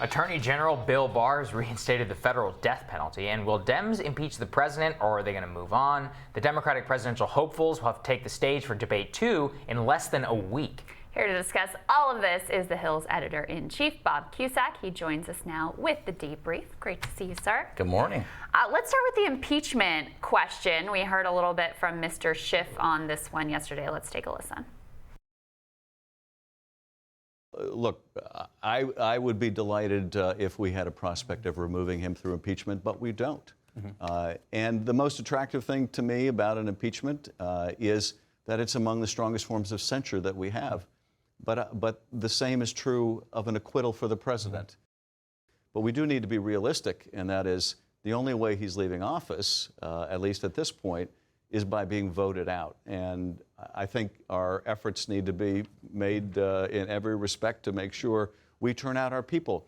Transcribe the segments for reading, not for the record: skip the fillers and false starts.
Attorney General Bill Barr has reinstated the federal death penalty. And will Dems impeach the president, or are they going to move on? The Democratic presidential hopefuls will have to take the stage for debate 2 in less than a week. Here to discuss all of this is the Hill's editor-in-chief, Bob Cusack. He joins us now with the debrief. Great to see you, sir. Good morning. Let's start with the impeachment question. We heard a little bit from Mr. Schiff on this one yesterday. Let's take a listen. Look, I would be delighted if we had a prospect of removing him through impeachment, but we don't. And the most attractive thing to me about an impeachment is that it's among the strongest forms of censure that we have. But the same is true of an acquittal for the president. But we do need to be realistic, and that is the only way he's leaving office, at least at this point, is by being voted out. And I think our efforts need to be made in every respect to make sure we turn out our people.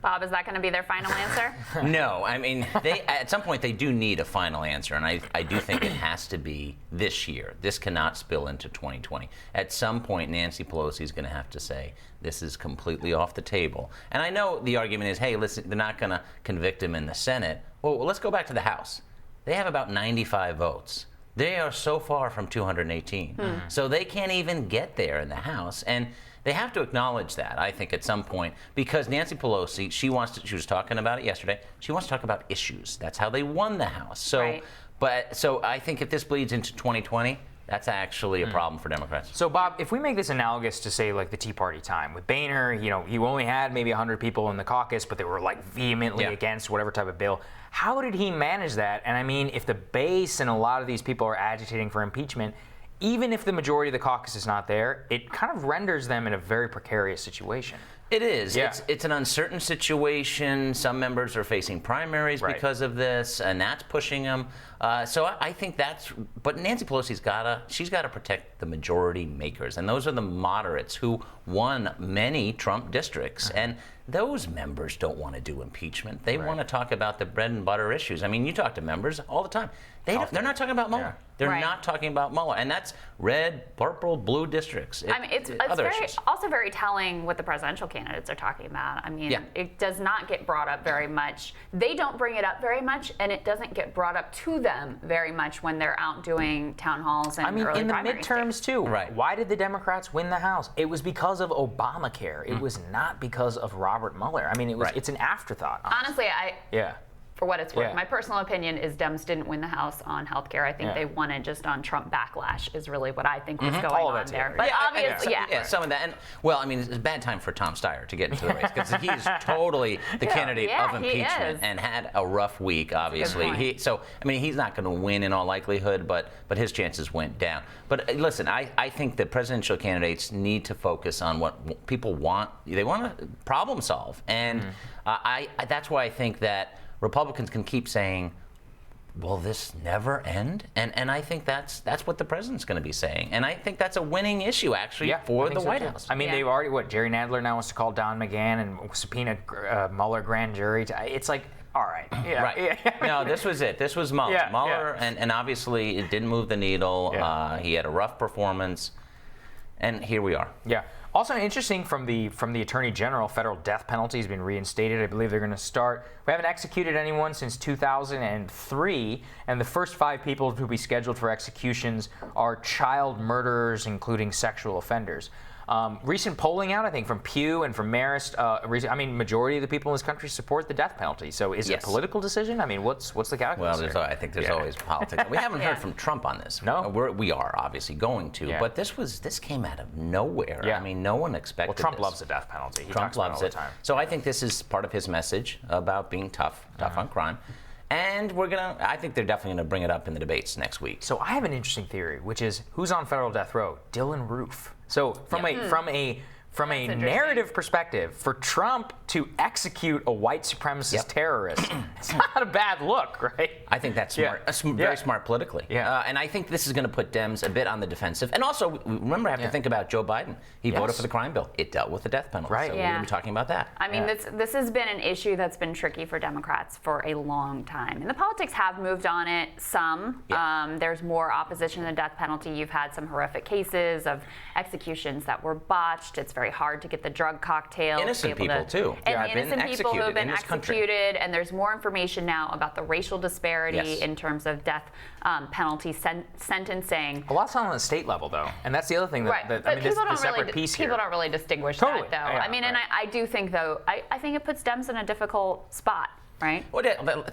Bob, is that going to be their final answer? No, I mean, at some point they do need a final answer, and I do think it has to be this year. This cannot spill into 2020. At some point, Nancy Pelosi is going to have to say, this is completely off the table. And I know the argument is, hey, listen, they're not going to convict him in the Senate. Well, let's go back to the House. They have about 95 votes. They are so far from 218. So they can't even get there in the House. And they have to acknowledge that, I think, at some point, because Nancy Pelosi, she was talking about it yesterday, she wants to talk about issues. That's how they won the House. So, right. So I think if this bleeds into 2020, that's actually a problem for Democrats. So, Bob, if we make this analogous to, say, like the Tea Party time with Boehner, you know, you only had maybe 100 people in the caucus, but they were like vehemently against whatever type of bill. How did he manage that? And I mean, if the base and a lot of these people are agitating for impeachment, even if the majority of the caucus is not there, it kind of renders them in a very precarious situation. It is. Yeah. It's an uncertain situation. Some members are facing primaries because of this, and that's pushing them. So I think but Nancy Pelosi's she's got to protect the majority makers, and those are the moderates who won many Trump districts. And those members don't want to do impeachment. They want to talk about the bread and butter issues. I mean, you talk to members all the time. They're not talking about Mueller. Yeah. They're not talking about Mueller, and that's red, purple, blue districts. I mean, it's also very telling what the presidential candidates are talking about. I mean, it does not get brought up very much. They don't bring it up very much, and it doesn't get brought up to them very much when they're out doing town halls and early in the primary midterms states. too. Right. Why did the Democrats win the House? It was because of Obamacare. It was not because of Robert Mueller. I mean, it's an afterthought. Honestly, Yeah. For what it's worth, my personal opinion is Dems didn't win the House on healthcare. I think they won it just on Trump backlash is really what I think was going on there. But obviously, some of that. And well, I mean, it's a bad time for Tom Steyer to get into the race because he's totally the candidate of impeachment and had a rough week. Obviously, I mean, he's not going to win in all likelihood, but his chances went down. But listen, I think the presidential candidates need to focus on what people want. They want to problem solve, and that's why I think that Republicans can keep saying, will this never end? And I think that's what the president's going to be saying. And I think that's a winning issue, actually, for the White House. I mean, they've already, Jerry Nadler now wants to call Don McGahn and subpoena Mueller grand jury. It's like, all right. No, this was it. This was Mueller. Mueller, and obviously it didn't move the needle. He had a rough performance. And here we are. Yeah. Also interesting from the Attorney General, federal death penalty has been reinstated. I believe they're going to start. We haven't executed anyone since 2003, and the first 5 people to be scheduled for executions are child murderers, including sexual offenders. Recent polling out, I think, from Pew and from Marist, majority of the people in this country support the death penalty. So is it a political decision? I mean, what's the calculus? Well, I think there's always politics. We haven't heard from Trump on this. No, we are obviously going to, but this came out of nowhere. I mean, no one expected. Well, Trump loves the death penalty. He Trump talks about loves it it all the time. So I think this is part of his message about being tough on crime. And I think they're definitely going to bring it up in the debates next week. So I have an interesting theory, which is who's on federal death row? Dylan Roof. So from a narrative perspective, for Trump to execute a white supremacist terrorist, it's not a bad look, right? I think that's smart. Very smart politically. And I think this is going to put Dems a bit on the defensive. And also, remember, I have to think about Joe Biden. He voted for the crime bill. It dealt with the death penalty. Right. So we're going to be talking about that. I mean, this has been an issue that's been tricky for Democrats for a long time. And the politics have moved on it some. There's more opposition to the death penalty. You've had some horrific cases of executions that were botched. It's very hard to get the drug cocktails. Innocent people, too. And Yeah, been innocent people who have been executed in this country. executed, and there's more information now about the racial disparity Yes. in terms of death penalty sentencing. A lot's on the state level, though, and that's the other thing. Right, That but I mean, this people don't separate really piece people here. don't really distinguish Totally. that, though. Yeah, I mean, and right. I do think, though, I think it puts Dems in a difficult spot, right? Well,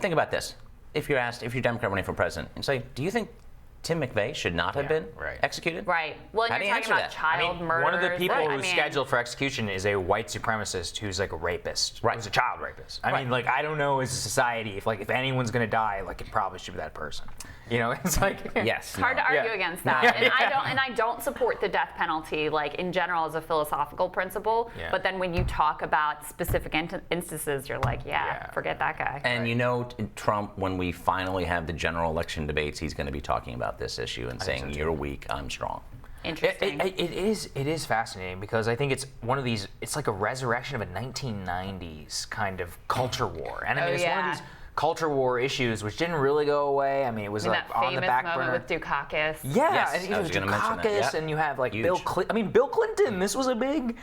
think about this. If you're Democrat running for president, and say, do you think Tim McVeigh should not have been right. executed? Right. Well, How and do you're you talking answer about that? child murders. One of the people I who's mean, scheduled for execution is a white supremacist who's like a rapist. Right. Who's a child rapist. I Right. mean, like, I don't know as a society if anyone's gonna die, like, it probably should be that person. You know, it's like Yes. It's hard to argue Yeah. against that, No. and I don't support the death penalty, like in general as a philosophical principle. Yeah. But then when you talk about specific instances, you're like, Yeah. forget that guy. And you know, Trump, when we finally have the general election debates, he's going to be talking about this issue and saying, "You're weak, I'm strong." Interesting. It is fascinating because I think it's one of these. It's like a resurrection of a 1990s kind of culture war, and I mean, it's one yeah. of these culture war issues which didn't really go away. I mean, it was In like that on the famous back moment burner. with Dukakis. Yeah, Yes, and I it was was gonna mention that, Dukakis, yeah. and you have like Huge. Bill Clinton. I mean, Bill Clinton. This was a big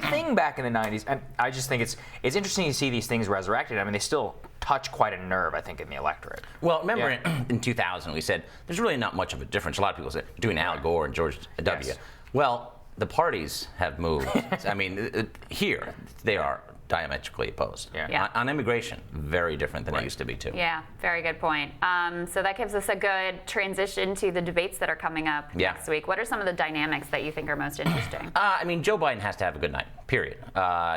thing back in the '90s, and I just think it's interesting to see these things resurrected. I mean, they still touch quite a nerve, I think, in the electorate. Well, remember Yeah. in 2000 we said there's really not much of a difference. A lot of people said doing Al Gore and George W. Yes. Well, the parties have moved. I mean, here they are diametrically opposed. Yeah. Yeah. On immigration, very different than it used to be too. Yeah, very good point. So that gives us a good transition to the debates that are coming up next week. What are some of the dynamics that you think are most interesting? I mean, Joe Biden has to have a good night, period.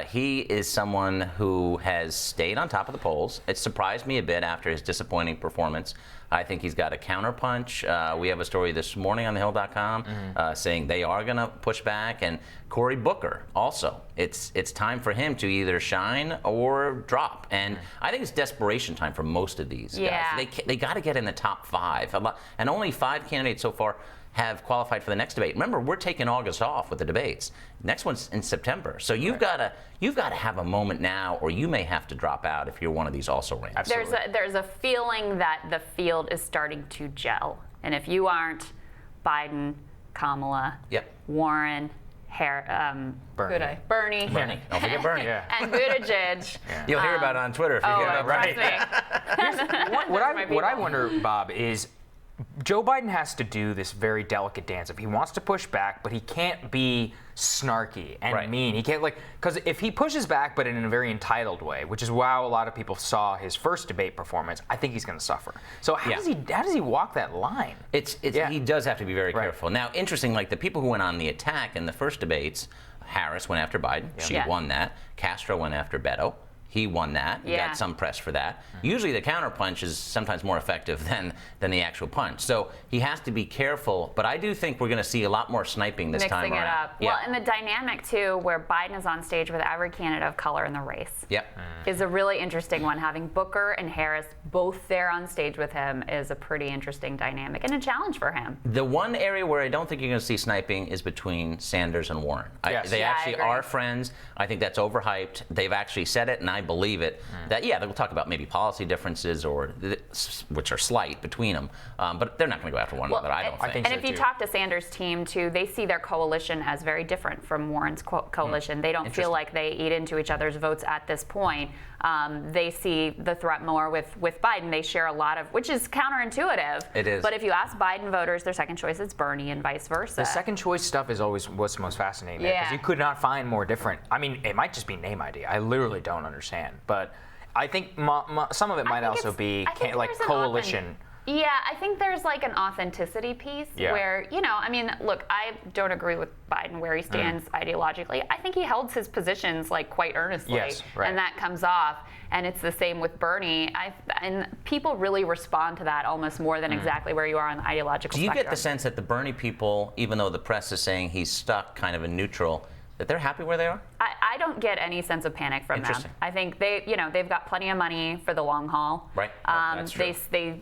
He is someone who has stayed on top of the polls. It surprised me a bit after his disappointing performance. I think he's got a counterpunch. We have a story this morning on thehill.com saying they are going to push back. And Cory Booker also. It's time for him to either shine or drop. And I think it's desperation time for most of these guys. They got to get in the top 5. And only 5 candidates so far have qualified for the next debate. Remember, we're taking August off with the debates. Next one's in September. So you've got to have a moment now, or you may have to drop out if you're one of these also-rans. There's a feeling that the field is starting to gel. And if you aren't Biden, Kamala, Warren, Bernie. Bernie. Don't forget Bernie. And Buttigieg. You'll hear about it on Twitter if you get it right. What I wonder, Bob, is Joe Biden has to do this very delicate dance. If he wants to push back, but he can't be snarky and mean. He can't because if he pushes back, but in a very entitled way, which is how a lot of people saw his first debate performance, I think he's going to suffer. So how does he walk that line? He does have to be very careful. Now, interesting, like the people who went on the attack in the first debates, Harris went after Biden. She won that. Castro went after Beto. He won that. He got some press for that. Usually the counterpunch is sometimes more effective than the actual punch. So he has to be careful. But I do think we're going to see a lot more sniping this time around. Mixing it up. Yeah. Well, and the dynamic, too, where Biden is on stage with every candidate of color in the race is a really interesting one. Having Booker and Harris both there on stage with him is a pretty interesting dynamic and a challenge for him. The one area where I don't think you're going to see sniping is between Sanders and Warren. They actually are friends. I think that's overhyped. They've actually said it, and I believe it. That they'll talk about maybe policy differences which are slight between them, but they're not going to go after one another. I don't think. And if you talk to Sanders' team too, they see their coalition as very different from Warren's coalition. They don't feel like they eat into each other's votes at this point. They see the threat more with Biden. They share a lot of, which is counterintuitive. It is. But if you ask Biden voters, their second choice is Bernie, and vice versa. The second choice stuff is always what's most fascinating, because you could not find more different. I mean, it might just be name ID. I literally don't understand, but I think some of it might also be like coalition. Yeah, I think there's like an authenticity piece where, I mean, look, I don't agree with Biden where he stands ideologically. I think he held his positions like quite earnestly, and that comes off. And it's the same with Bernie. And people really respond to that almost more than exactly where you are on the ideological spectrum. Do you get the sense that the Bernie people, even though the press is saying he's stuck kind of in neutral, that they're happy where they are? I don't get any sense of panic from them. I think they've got plenty of money for the long haul. Right. That's true. They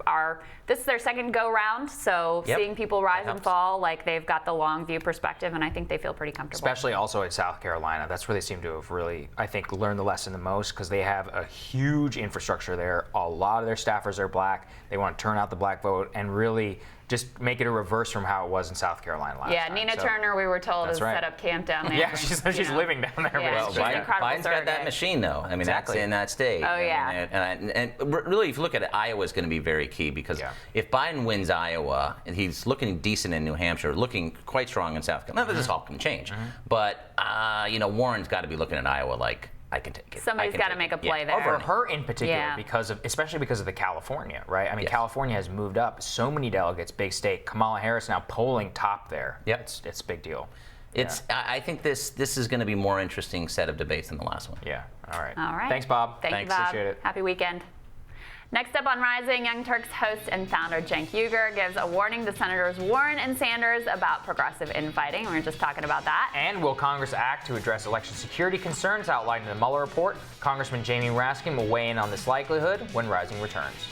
are this is their second go round, so seeing people rise and fall, like they've got the long view perspective, and I think they feel pretty comfortable. Especially also in South Carolina. That's where they seem to have really, I think, learned the lesson the most, because they have a huge infrastructure there. A lot of their staffers are black. They want to turn out the black vote and really just make it a reverse from how it was in South Carolina last time. Nina Turner, we were told, has set up camp down there. Yeah, she's living down there. Yeah, Well, she's an incredible Biden's got that surrogate. machine, though. I mean, Exactly. that's in that state. Oh, yeah. And really, if you look at it, Iowa's going to be very key because if Biden wins Iowa, and he's looking decent in New Hampshire, looking quite strong in South Carolina. Now, this all can change. But, Warren's got to be looking at Iowa like, I can take it. Somebody's got to make a play there. For her in particular, Yeah. especially because of the California, right? I mean, Yes. California has moved up so many delegates, big state. Kamala Harris now polling top there. Yep. It's a big deal. I think this is going to be more interesting set of debates than the last one. Yeah. All right. All right. Thanks, Bob. Thank you, Thanks. Bob. Appreciate it. Happy weekend. Next up on Rising, Young Turks host and founder Cenk Uygur gives a warning to Senators Warren and Sanders about progressive infighting. We were just talking about that. And will Congress act to address election security concerns outlined in the Mueller report? Congressman Jamie Raskin will weigh in on this likelihood when Rising returns.